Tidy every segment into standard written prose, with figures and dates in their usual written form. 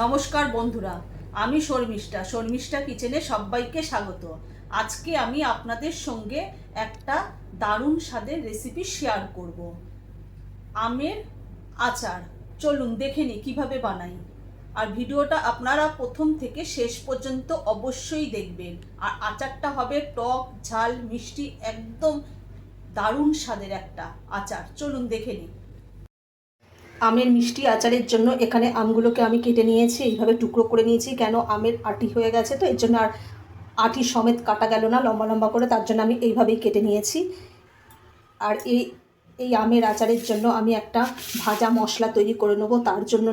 নমস্কার বন্ধুরা, আমি শর্মিষ্ঠা কিচেনে সবাইকে স্বাগত। আজকে আমি আপনাদের সঙ্গে একটা দারুণ স্বাদের রেসিপি শেয়ার করব। আমের আচার। চলুন দেখে নিই কীভাবে বানাই। আর ভিডিওটা আপনারা প্রথম থেকে শেষ পর্যন্ত অবশ্যই দেখবেন। আর আচারটা হবে টক ঝাল মিষ্টি, একদম দারুণ স্বাদের একটা আচার। চলুন দেখে নিই। আমের মিষ্টি আচারের জন্য এখানে আমগুলোকে আমি কেটে নিয়েছি, এইভাবে টুকরো করে নিয়েছি। কেন আমের আটি হয়ে গেছে তো এর জন্য আর আটি সমেত কাটা গেল না লম্বা লম্বা করে, তার জন্য আমি এইভাবেই কেটে নিয়েছি। আর এই আমের আচারের জন্য আমি একটা ভাজা মশলা তৈরি করে নেবো, তার জন্য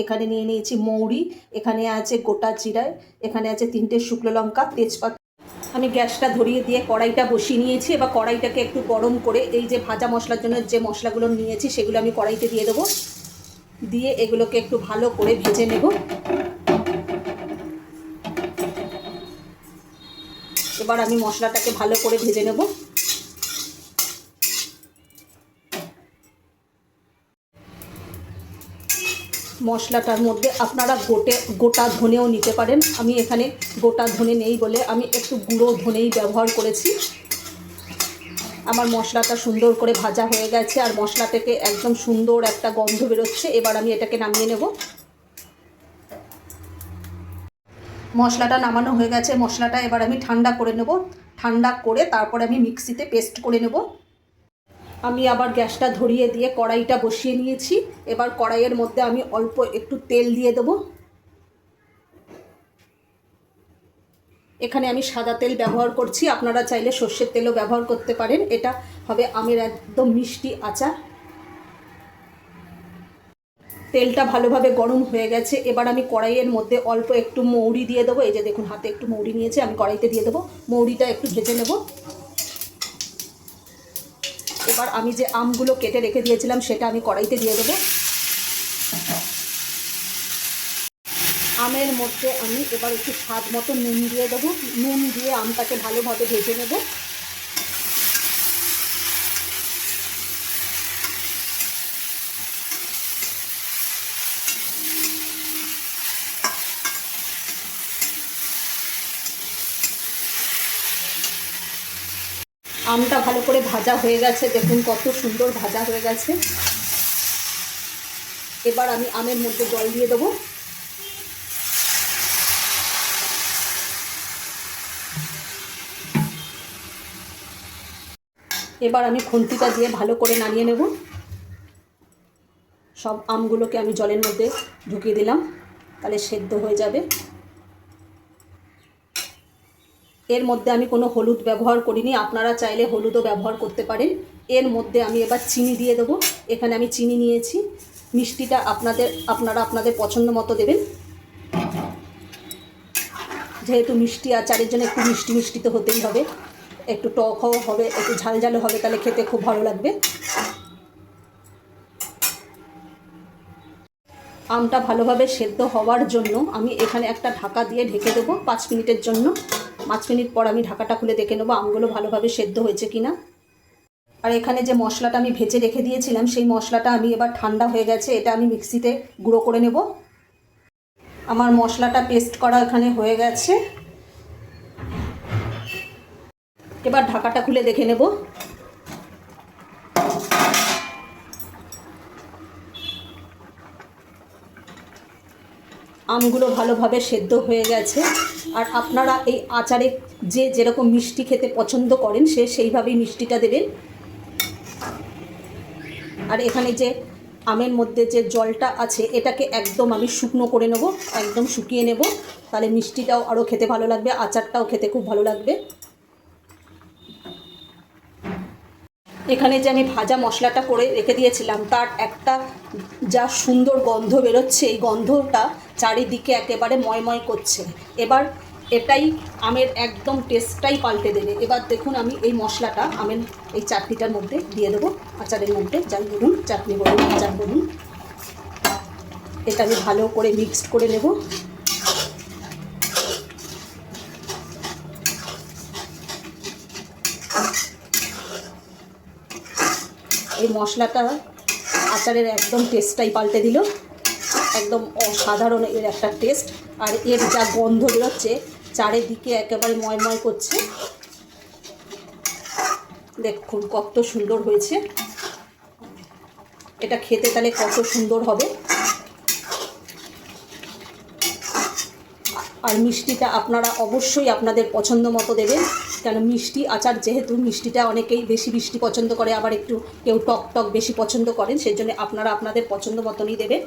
এখানে নিয়েছি মৌরি, এখানে আছে গোটা জিরায়, এখানে আছে 3টে শুকনো লঙ্কা, তেজপাতা। আমি গ্যাসটা ধরিয়ে দিয়ে কড়াইটা বসিয়ে নিয়েছি। এবার কড়াইটাকে একটু গরম করে এই যে ভাজা মশলার জন্য যে মশলাগুলো নিয়েছি সেগুলো আমি কড়াইতে দিয়ে দেবো। দিয়ে এগুলোকে একটু ভালো করে ভেজে নেব। এবার আমি মশলাটাকে ভালো করে ভেজে নেব। মশলাটার মধ্যে আপনারা গোটা ধনেও নিতে পারেন। আমি এখানে গোটা ধনে নেই বলে আমি একটু গুঁড়ো ধনেই ব্যবহার করেছি। আমার মশলাটা সুন্দর করে ভাজা হয়ে গেছে আর মশলা থেকে একদম সুন্দর একটা গন্ধ বেরোচ্ছে। এবার আমি এটাকে নামিয়ে নেব। মশলাটা নামানো হয়ে গেছে। মশলাটা এবার আমি ঠান্ডা করে নেব। ঠান্ডা করে তারপরে আমি মিক্সিতে পেস্ট করে নেব। আমি আবার গ্যাসটা ধরিয়ে দিয়ে কড়াইটা বসিয়ে নিয়েছি। এবার কড়াইয়ের মধ্যে আমি অল্প একটু তেল দিয়ে দেবো। এখানে আমি সাদা তেল ব্যবহার করছি, আপনারা চাইলে সর্ষের তেলও ব্যবহার করতে পারেন। এটা হবে আমের একদম মিষ্টি আচার। তেলটা ভালোভাবে গরম হয়ে গেছে। এবার আমি কড়াইয়ের মধ্যে অল্প একটু মৌরি দিয়ে দেবো। এই যে দেখুন হাতে একটু মৌরি নিয়েছি, আমি কড়াইতে দিয়ে দেবো। মৌরিটা একটু ভেজে নেব। এবার আমি যে আমগুলো কেটে রেখে দিয়েছিলাম সেটা আমি কড়াইতে দিয়ে দেবো। আমের মধ্যে আমি এবার একটু স্বাদ মতো নুন দিয়ে দেবো। নুন দিয়ে আমটাকে ভালোভাবে ভেজে নেব। আমটা ভালো করে ভাজা হয়ে গেছে, দেখুন কত সুন্দর ভাজা হয়ে গেছে। এবার আমি আমের মধ্যে জল দিয়ে দেবো। এবার আমি খুন্তিটা দিয়ে ভালো করে নাড়িয়ে নেব। সব আমগুলোকে আমি জলের মধ্যে ঢুকিয়ে দিলাম, তাহলে সেদ্ধ হয়ে যাবে। এর মধ্যে আমি কোনো হলুদ ব্যবহার করিনি, আপনারা চাইলে হলুদও ব্যবহার করতে পারেন। এর মধ্যে আমি এবার চিনি দিয়ে দেবো। এখানে আমি চিনি নিয়েছি। মিষ্টিটা আপনারা আপনাদের পছন্দ মতো দেবেন। যেহেতু মিষ্টি আচারের জন্য একটু মিষ্টি মিষ্টি তো হতেই হবে, একটু টকও হবে, একটু ঝাল ঝালও হবে, তাহলে খেতে খুব ভালো লাগবে। আমটা ভালোভাবে সেদ্ধ হওয়ার জন্য আমি এখানে একটা ঢাকা দিয়ে ঢেকে দেবো 5 মিনিটের জন্য। 5 মিনিট পর আমি ঢাকাটা খুলে দেখে নেবো আমগুলো ভালোভাবে সেদ্ধ হয়েছে কিনা। আর এখানে যে মশলাটা আমি ভেজে রেখে দিয়েছিলাম সেই মশলাটা আমি এবার ঠান্ডা হয়ে গেছে, এটা আমি মিক্সিতে গুঁড়ো করে নেব। আমার মশলাটা পেস্ট করা এখানে হয়ে গেছে। এবার ঢাকাটা খুলে দেখে নেব। আমগুলো ভালোভাবে সেদ্ধ হয়ে গেছে। আর আপনারা এই আচারে যেরকম মিষ্টি খেতে পছন্দ করেন সেইভাবেই মিষ্টিটা দেবেন। আর এখানে যে আমের মধ্যে যে জলটা আছে এটাকে একদম আমি শুকনো করে নেব, একদম শুকিয়ে নেব, তাহলে মিষ্টিটাও আরও খেতে ভালো লাগবে, আচারটাও খেতে খুব ভালো লাগবে। এখানে যে আমি ভাজা মশলাটা করে রেখে দিয়েছিলাম তার একটা যা সুন্দর গন্ধ বেরোচ্ছে, এই গন্ধটা চারিদিকে একেবারে ময়ময় করছে। এবার এটাই আমের একদম টেস্টটাই পাল্টে দেবে। এবার দেখুন আমি এই মশলাটা আমের এই চাটনিটার মধ্যে দিয়ে দেবো, আচারের মধ্যে, যাই বলুন চাটনি বলুন আচার বলুন। এটা আমি ভালো করে মিক্সড করে নেব। এই মশলাটা আচারের একদম টেস্টটাই পাল্টে দিল। একদম অসাধারণ এর একটা টেস্ট। আর এর যা গন্ধ বেরোচ্ছে, চারিদিকে একেবারে ময়ময় করছে। দেখুন কত সুন্দর হয়েছে, এটা খেতে তাহলে কত সুন্দর হবে। আর মিষ্টিটা আপনারা অবশ্যই আপনাদের পছন্দ মতো দেবেন, কেন মিষ্টি আচার যেহেতু, মিষ্টিটা অনেকেই বেশি মিষ্টি পছন্দ করে, আবার একটু কেউ টক টক বেশি পছন্দ করেন, সেই জন্য আপনারা আপনাদের পছন্দ মতনই দেবেন।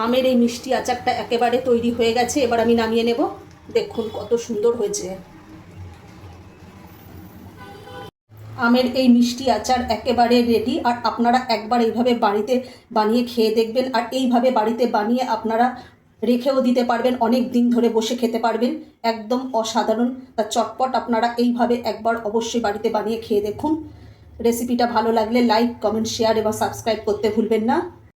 আমের এই মিষ্টি আচারটা একেবারে তৈরি হয়ে গেছে, এবার আমি নামিয়ে নেব। দেখুন কত সুন্দর হয়েছে। আমের এই মিষ্টি আচার একেবারে রেডি। আর আপনারা একবার এইভাবে বাড়িতে বানিয়ে খেয়ে দেখবেন। আর এইভাবে বাড়িতে বানিয়ে আপনারা রেখেও দিতে পারবেন, অনেক দিন ধরে বসে খেতে পারবেন, একদম অসাধারণ। তা চটপট আপনারা এইভাবে একবার অবশ্যই বাড়িতে বানিয়ে খেয়ে দেখুন। রেসিপিটা ভালো লাগলে লাইক, কমেন্ট, শেয়ার এবং সাবস্ক্রাইব করতে ভুলবেন না।